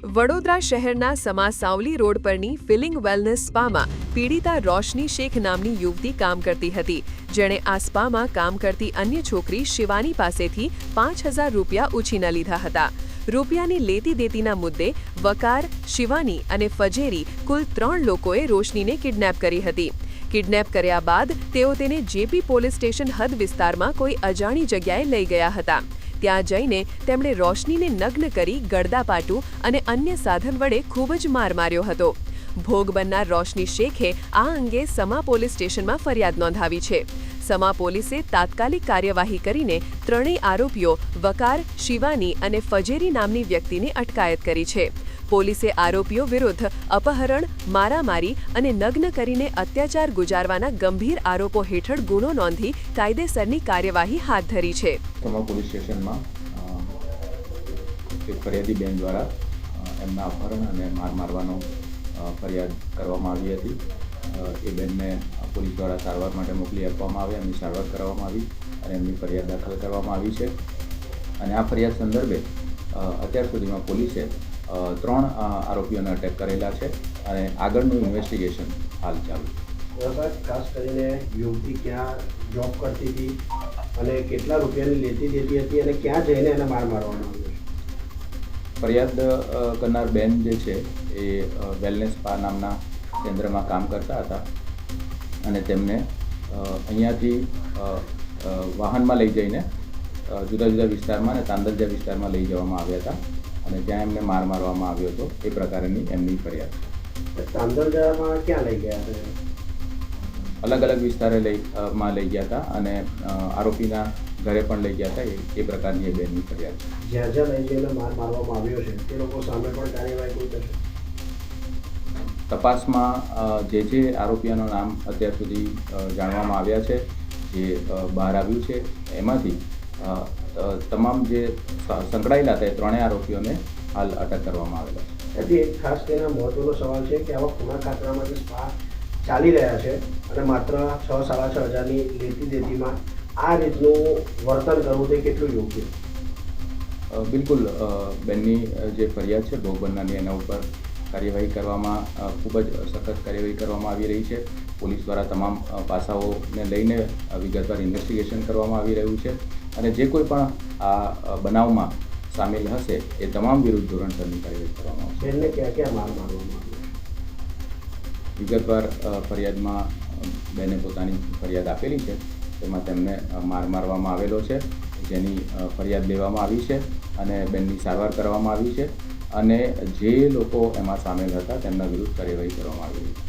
વડોદરા શહેરના સમાસાવલી રોડ પરની feeling wellness સ્પામાં પીડિતા રોશની શેખ નામની યુવતી કામ કરતી હતી, જેણે આ સ્પામાં કામ કરતી અન્ય છોકરી શિવાની પાસેથી 5,000 રૂપિયા ઉછીના લીધા હતા. રૂપિયાની લેતી દેતીના મુદ્દે વકાર, શિવાની અને ફજેરી કુલ 3 લોકોએ રોશનીને કિડનેપ કરી હતી. કિડનેપ કર્યા બાદ તેઓ તેને જેપી પોલીસ સ્ટેશન હદ વિસ્તારમાં કોઈ અજાણી જગ્યાએ લઈ ગયા હતા. ત્યાં જઈને તેમણે રોશનીને નગ્ન કરી ગળદાપાટું અને અન્ય સાધન વડે ખૂબ જ માર માર્યો હતો. ભોગ બનનાર રોશની શેખે આ અંગે સમા પોલીસ સ્ટેશનમાં ફરિયાદ નોંધાવી છે. સમા પોલીસે તાત્કાલિક કાર્યવાહી કરીને ત્રણેય આરોપીઓ વકાર, શિવાની અને ફજેરી નામની વ્યક્તિને અટકાયત કરી છે. પોલીસે આરોપીઓ વિરુદ્ધ અપહરણ, મારામારી અને નગ્ન કરીને અત્યાચાર ગુજારવાના ગંભીર આરોપો હેઠળ ગુનો નોંધી કાયદેસરની કાર્યવાહી હાથ ધરી છે. સમા પોલીસ સ્ટેશનમાં એક ફરિયાદી બેન દ્વારા એમના અપહરણ અને માર મારવાનો ફરિયાદ કરવામાં આવી હતી. એ બેનને પોલીસ દ્વારા સારવાર માટે મોકલી આપવામાં આવી, એમની સારવાર કરવામાં આવી અને એમની ફરિયાદ દાખલ કરવામાં આવી છે. અને આ ફરિયાદ સંદર્ભે અત્યાર સુધીમાં પોલીસે 3 આરોપીઓને અટેક કરેલા છે અને આગળનું ઇન્વેસ્ટિગેશન હાલ ચાલુ છે. ખાસ કરીને યુવતી ક્યાં જોબ કરતી હતી અને કેટલા રૂપિયાની લેતી દેતી હતી અને ક્યાં જઈને એને માર મારવામાં આવ્યો? ફરિયાદ કરનાર બેન જે છે એ વેલનેસ સ્પા નામના કેન્દ્રમાં કામ કરતા હતા અને તેમને અહીંયાથી વાહનમાં લઈ જઈને જુદા જુદા વિસ્તારમાં અને તાંદલજા વિસ્તારમાં લઈ જવામાં આવ્યા હતા અને ત્યાં એમને માર મારવામાં આવ્યો હતો. એ પ્રકારની એમની ફરિયાદ છે. તાંદલજામાં ક્યાં લઈ ગયા હતા? અલગ અલગ વિસ્તારે લઈ ગયા હતા અને આરોપીના ઘરે પણ લઈ ગયા હતા. એ પ્રકારની એ બેનની ફરિયાદ છે. જ્યાં જ્યાં લઈ જઈને માર મારવામાં આવ્યો છે તે લોકો સામે પણ કાર્યવાહી કોઈ થશે? તપાસમાં જે આરોપીઓનું નામ અત્યાર સુધી જાણવામાં આવ્યા છે, જે બહાર આવ્યું છે, એમાંથી તમામ જે સંકળાયેલા હતા એ 3 આરોપીઓને હાલ અટક કરવામાં આવેલા છે. એથી એક ખાસ કરીને મહત્વનો સવાલ છે કે આવા ખૂણા ખાતરામાં જે સ્પા ચાલી રહ્યા છે અને માત્ર 6,500 લેતી દેતીમાં આ રીતનું વર્તન કરવું તે કેટલું યોગ્ય? બિલકુલ, બેનની જે ફરિયાદ છે ભોગ બનનારની, એના ઉપર કાર્યવાહી કરવામાં ખૂબ જ સખત કાર્યવાહી કરવામાં આવી રહી છે. પોલીસ દ્વારા તમામ પાસાઓને લઈને વિગતવાર ઇન્વેસ્ટિગેશન કરવામાં આવી રહ્યું છે અને જે કોઈ પણ આ બનાવમાં સામેલ હશે એ તમામ વિરુદ્ધ ધોરણસરની કાર્યવાહી કરવામાં આવશે. બેનને ક્યાં ક્યાં માર મારવામાં આવ્યો? વિગતવાર ફરિયાદમાં બેને પોતાની ફરિયાદ આપેલી છે, તેમાં તેમને માર મારવામાં આવેલો છે, જેની ફરિયાદ લેવામાં આવી છે અને બેનની સારવાર કરવામાં આવી છે અને જે લોકો એમાં સામેલ હતા તેમના વિરુદ્ધ કાર્યવાહી કરવામાં આવી છે.